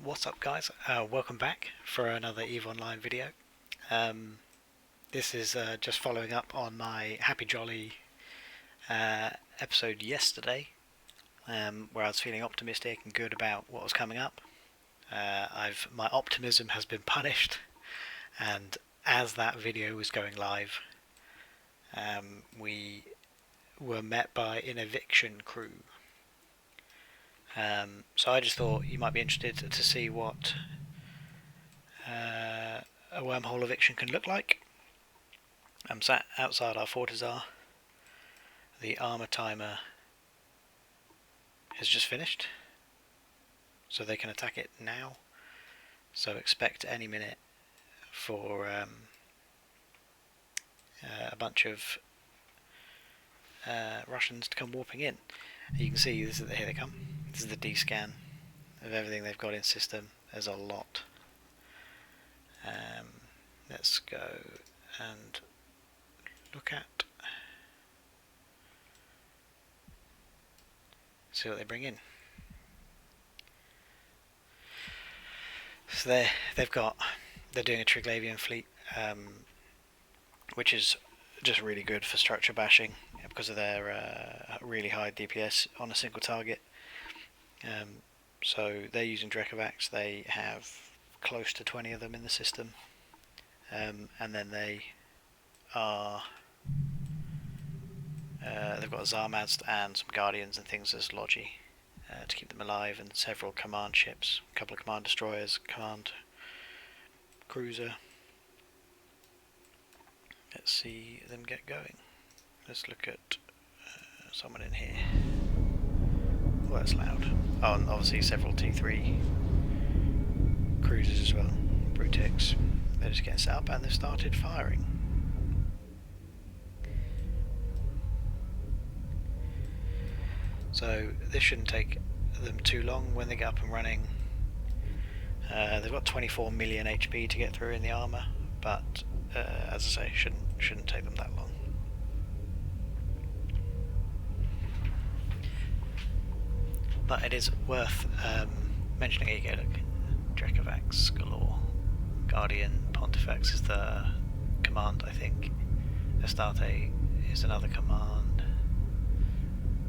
What's up, guys? Welcome back for another EVE Online video. This is just following up on my Happy Jolly episode yesterday, where I was feeling optimistic and good about what was coming up. My optimism has been punished, and as that video was going live, we were met by an eviction crew. So I just thought you might be interested to see what a wormhole eviction can look like. I'm sat outside our Fortizar. The armor timer has just finished, so they can attack it now. So expect any minute for a bunch of Russians to come warping in. You can see here they come. This is the D-scan of everything they've got in system. There's a lot. Let's go and look at, see what they bring in. So they're doing a Triglavian fleet, which is just really good for structure bashing because of their really high DPS on a single target. So they're using Drekavacs. They have close to 20 of them in the system, and then they've got Zarmads and some Guardians and things as Logi to keep them alive, and several command ships, a couple of command destroyers, command cruiser. Let's see them get going. Let's look at someone in here. Oh, that's loud. Oh, and obviously several T3 cruisers as well. Brutix. They're just getting set up and they've started firing. So this shouldn't take them too long when they get up and running. They've got 24 million HP to get through in the armor, but as I say, shouldn't take them that long. But it is worth mentioning. Here you go, look. Drekavacs galore. Guardian Pontifex is the command, I think. Astarte is another command.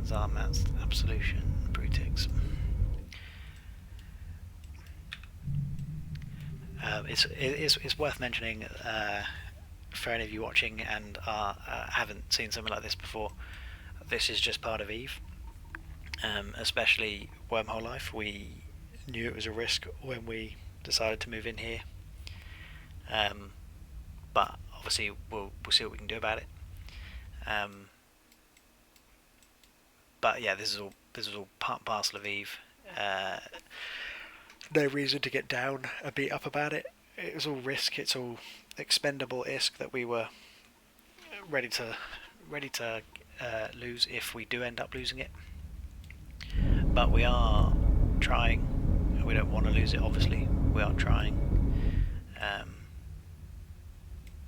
Zarmat's Absolution. Brutix. It's worth mentioning for any of you watching and haven't seen something like this before. This is just part of EVE. Especially Wormhole Life. We knew it was a risk when we decided to move in here, but obviously we'll see what we can do about it. But yeah, this is all part and parcel of EVE. No reason to get down and beat up about it. It was all risk. It's all expendable ISK that we were ready to lose if we do end up losing it. But we are trying. We don't want to lose it, obviously. We are trying.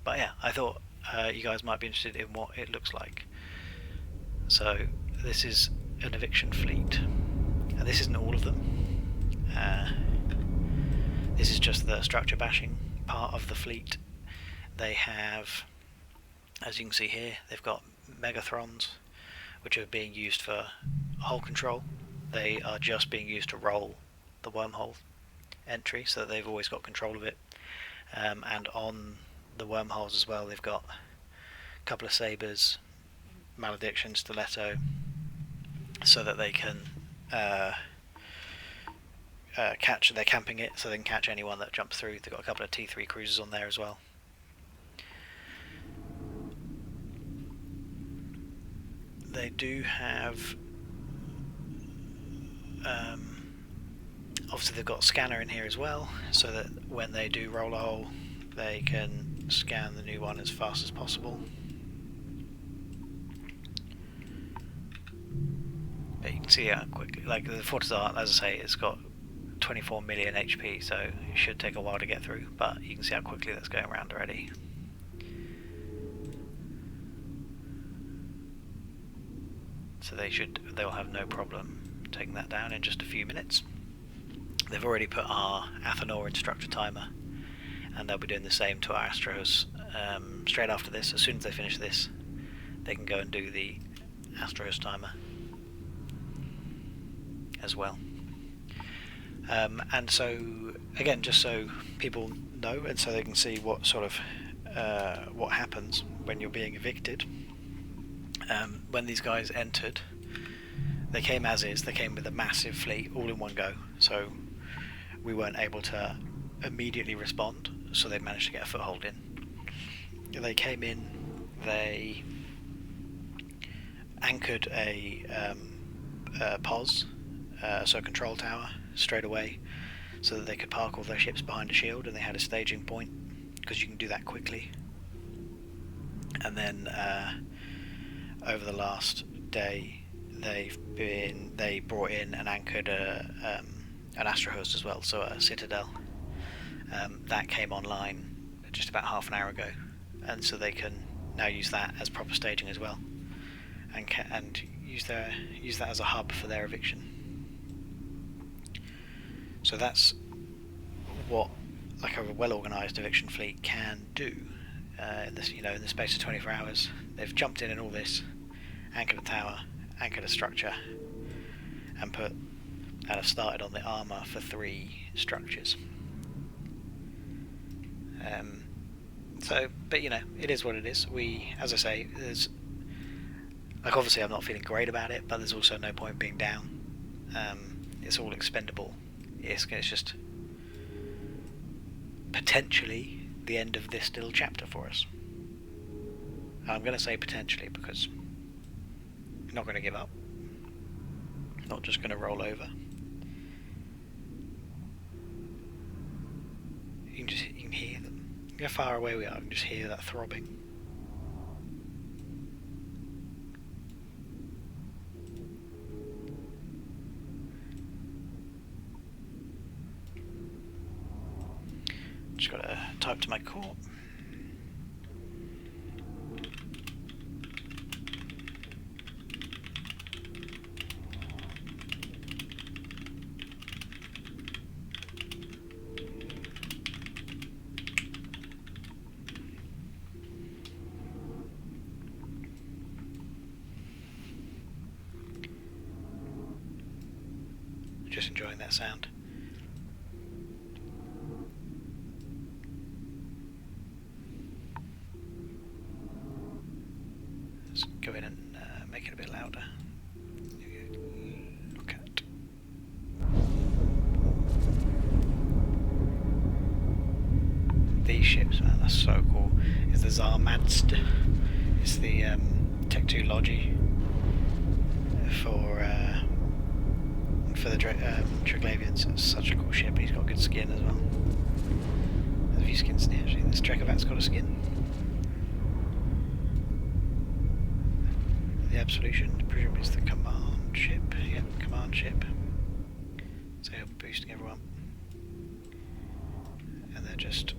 But yeah, I thought you guys might be interested in what it looks like. So this is an eviction fleet, and this isn't all of them. This is just the structure bashing part of the fleet. They have, as you can see here, they've got Megathrons, which are being used for hull control. They are just being used to roll the wormhole entry, so that they've always got control of it. And on the wormholes as well, they've got a couple of sabers, Malediction, Stiletto, so that they can catch. They're camping it, so they can catch anyone that jumps through. They've got a couple of T3 cruisers on there as well. They do have. Obviously they've got a scanner in here as well, so that when they do roll a hole, they can scan the new one as fast as possible. But you can see how quick, like the Fortizar, as I say, it's got 24 million HP, so it should take a while to get through, but you can see how quickly that's going around already. So they'll have no problem taking that down in just a few minutes. They've already put our Athanor in structure timer, and they'll be doing the same to our Astros straight after this. As soon as they finish this, they can go and do the Astros timer as well. And so, again, just so people know, and so they can see what sort of what happens when you're being evicted. When these guys entered, they came as is. They came with a massive fleet all in one go, so we weren't able to immediately respond, so they managed to get a foothold in. They came in, they anchored a POS, so a control tower, straight away, so that they could park all their ships behind a shield, and they had a staging point, because you can do that quickly. And then over the last day, they brought in and anchored an Astro host as well, so a Citadel. That came online just about half an hour ago, and so they can now use that as proper staging as well, and use that as a hub for their eviction. So that's what like a well-organised eviction fleet can do. In the space of 24 hours, they've jumped in all this, anchored a tower, anchored a structure, and have started on the armour for 3 structures. But it is what it is. As I say, there's obviously I'm not feeling great about it, but there's also no point being down. It's all expendable. It's just potentially the end of this little chapter for us. And I'm going to say potentially because I'm not going to give up. I'm not just going to roll over. You can hear them. Look how far away we are. You can just hear that throbbing. Just got to type to my core. Just enjoying that sound. Let's go in and make it a bit louder. Look at these ships, man. That's so cool. It's the Zarmadst. It's the Tech 2 Logi for the Triglavians. It's such a cool ship. He's got good skin as well. There's a few skins in here actually. This Trekovat's got a skin. The Absolution, presumably it's the command ship. Yep, command ship. So he'll be boosting everyone. And they're just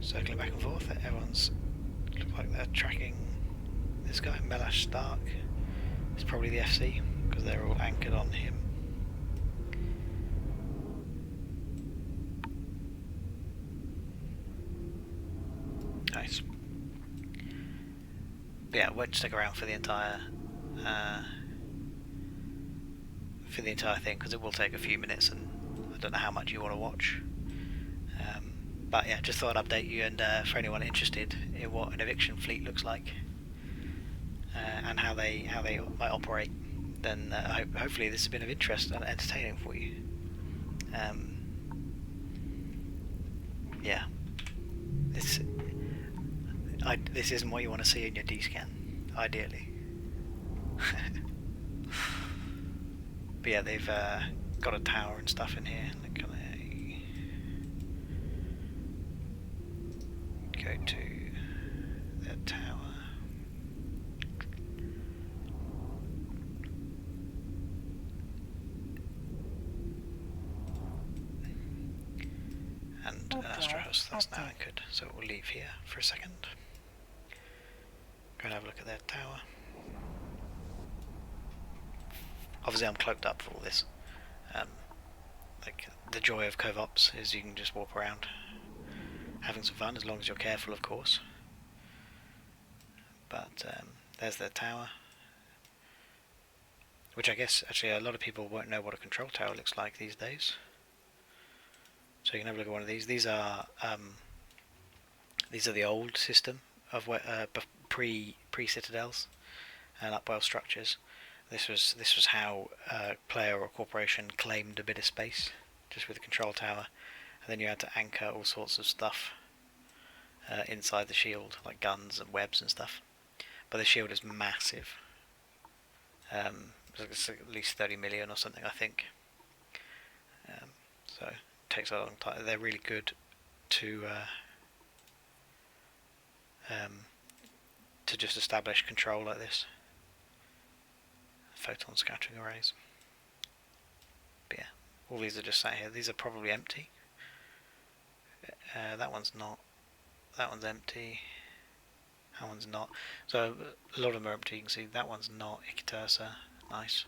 circling back and forth. Everyone's look like they're tracking this guy, Melash Stark. It's probably the FC, because they're all anchored on him. Nice. But yeah, won't stick around for the entire thing, because it will take a few minutes, and I don't know how much you want to watch. But yeah, just thought I'd update you, and for anyone interested in what an eviction fleet looks like. And how they might operate, then hopefully this has been of interest and entertaining for you. Yeah, this isn't what you want to see in your D-scan, ideally. But yeah, they've got a tower and stuff in here. Can I go to their tower? And an Astro host that's now anchored, so we'll leave here for a second. Go and have a look at their tower. Obviously I'm cloaked up for all this, Like, the joy of cov-ops is you can just walk around having some fun, as long as you're careful, of course. But there's their tower, which I guess actually a lot of people won't know what a control tower looks like these days. So you can have a look at one of these. These are the old system of pre-citadels and upwell structures. This was how a player or corporation claimed a bit of space, just with a control tower, and then you had to anchor all sorts of stuff inside the shield, like guns and webs and stuff. But the shield is massive. It's at least 30 million or something, I think. So it takes a long time. They're really good to just establish control like this. Photon scattering arrays. But yeah, all these are just sat here. These are probably empty. That one's not. That one's empty. That one's not. So a lot of them are empty. You can see that one's not. Iketursa, nice.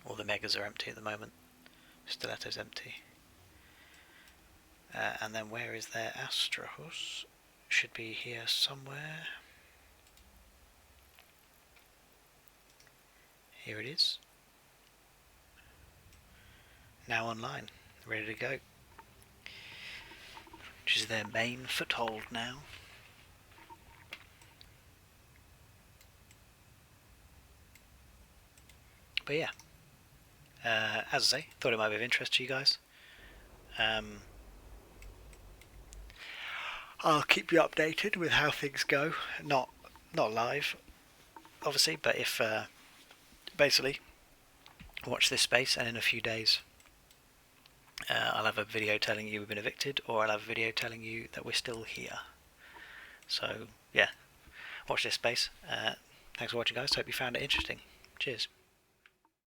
All the megas are empty at the moment. Stiletto's empty. And then where is their Astrahus? Should be here somewhere. Here it is. Now online, ready to go. Which is their main foothold now. But yeah, as I say, thought it might be of interest to you guys. I'll keep you updated with how things go. Not live, obviously, but if basically watch this space, and in a few days I'll have a video telling you we've been evicted, or I'll have a video telling you that we're still here. So yeah, watch this space. Thanks for watching, guys. Hope you found it interesting. Cheers.